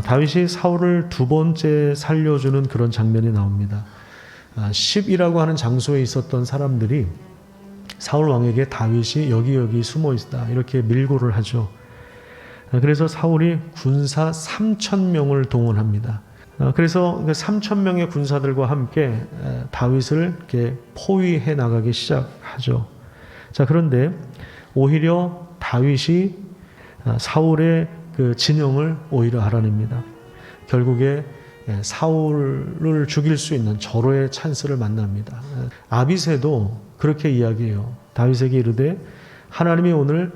다윗이 사울을 두 번째 살려주는 그런 장면이 나옵니다. 10이라고 하는 장소에 있었던 사람들이 사울 왕에게 다윗이 여기 숨어 있다 이렇게 밀고를 하죠. 그래서 사울이 군사 3,000명을 동원합니다. 그래서 3,000명의 군사들과 함께 다윗을 이렇게 포위해 나가기 시작하죠. 자, 그런데 오히려 다윗이 사울의 그 진영을 오히려 알아냅니다. 결국에 사울을 죽일 수 있는 절호의 찬스를 만납니다. 아비새도 그렇게 이야기해요. 다윗에게 이르되 하나님이 오늘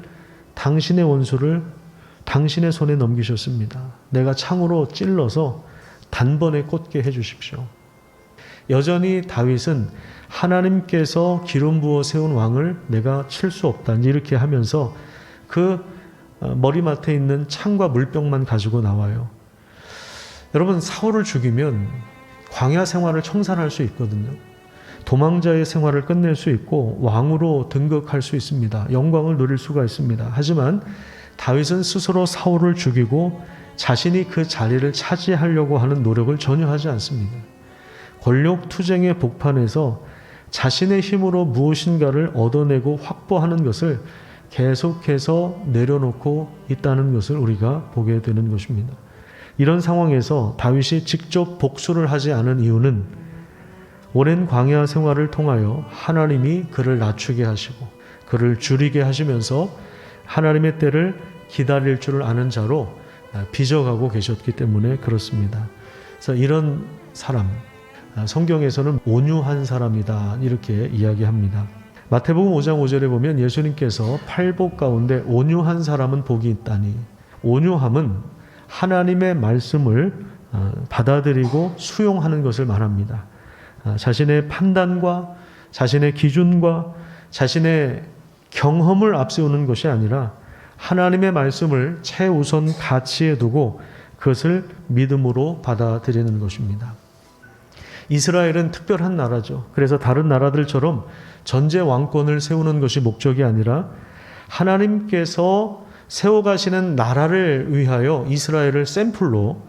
당신의 원수를 당신의 손에 넘기셨습니다. 내가 창으로 찔러서 단번에 꽂게 해주십시오. 여전히 다윗은 하나님께서 기름 부어 세운 왕을 내가 칠 수 없다 이렇게 하면서 그 머리맡에 있는 창과 물병만 가지고 나와요. 여러분, 사울을 죽이면 광야 생활을 청산할 수 있거든요. 도망자의 생활을 끝낼 수 있고 왕으로 등극할 수 있습니다. 영광을 누릴 수가 있습니다. 하지만 다윗은 스스로 사울을 죽이고 자신이 그 자리를 차지하려고 하는 노력을 전혀 하지 않습니다. 권력 투쟁의 복판에서 자신의 힘으로 무엇인가를 얻어내고 확보하는 것을 계속해서 내려놓고 있다는 것을 우리가 보게 되는 것입니다. 이런 상황에서 다윗이 직접 복수를 하지 않은 이유는 오랜 광야 생활을 통하여 하나님이 그를 낮추게 하시고 그를 줄이게 하시면서 하나님의 때를 기다릴 줄을 아는 자로 빚어가고 계셨기 때문에 그렇습니다. 그래서 이런 사람, 성경에서는 온유한 사람이다 이렇게 이야기합니다. 마태복음 5장 5절에 보면 예수님께서 팔복 가운데 온유한 사람은 복이 있다니, 온유함은 하나님의 말씀을 받아들이고 수용하는 것을 말합니다. 자신의 판단과 자신의 기준과 자신의 경험을 앞세우는 것이 아니라 하나님의 말씀을 최우선 가치에 두고 그것을 믿음으로 받아들이는 것입니다. 이스라엘은 특별한 나라죠. 그래서 다른 나라들처럼 전제 왕권을 세우는 것이 목적이 아니라 하나님께서 세워가시는 나라를 위하여 이스라엘을 샘플로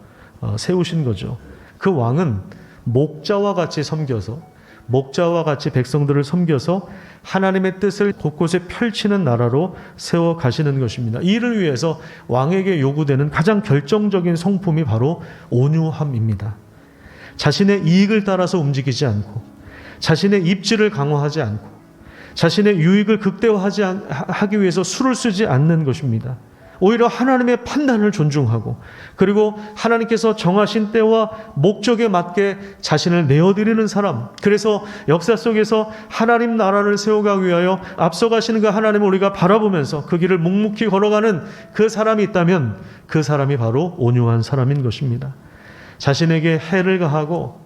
세우신 거죠. 그 왕은 목자와 같이 섬겨서, 목자와 같이 백성들을 섬겨서 하나님의 뜻을 곳곳에 펼치는 나라로 세워가시는 것입니다. 이를 위해서 왕에게 요구되는 가장 결정적인 성품이 바로 온유함입니다. 자신의 이익을 따라서 움직이지 않고, 자신의 입지를 강화하지 않고, 자신의 유익을 극대화하기 위해서 수를 쓰지 않는 것입니다. 오히려 하나님의 판단을 존중하고, 그리고 하나님께서 정하신 때와 목적에 맞게 자신을 내어드리는 사람, 그래서 역사 속에서 하나님 나라를 세워가기 위하여 앞서가시는 그 하나님을 우리가 바라보면서 그 길을 묵묵히 걸어가는 그 사람이 있다면 그 사람이 바로 온유한 사람인 것입니다. 자신에게 해를 가하고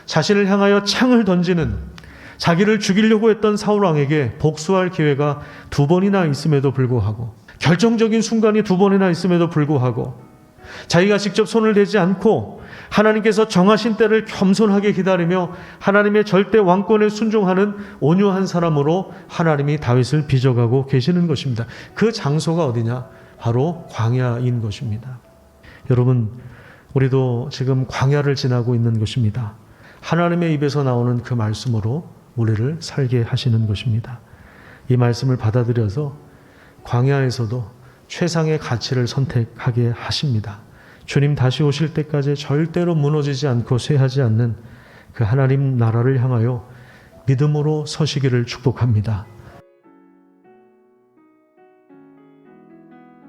자신을 향하여 창을 던지는, 자기를 죽이려고 했던 사울 왕에게 복수할 기회가 2번이나 있음에도 불구하고, 결정적인 순간이 2번이나 있음에도 불구하고 자기가 직접 손을 대지 않고 하나님께서 정하신 때를 겸손하게 기다리며 하나님의 절대 왕권에 순종하는 온유한 사람으로 하나님이 다윗을 빚어가고 계시는 것입니다. 그 장소가 어디냐? 바로 광야인 것입니다. 여러분, 우리도 지금 광야를 지나고 있는 것입니다. 하나님의 입에서 나오는 그 말씀으로 우리를 살게 하시는 것입니다. 이 말씀을 받아들여서 광야에서도 최상의 가치를 선택하게 하십니다. 주님 다시 오실 때까지 절대로 무너지지 않고 쇠하지 않는 그 하나님 나라를 향하여 믿음으로 서시기를 축복합니다.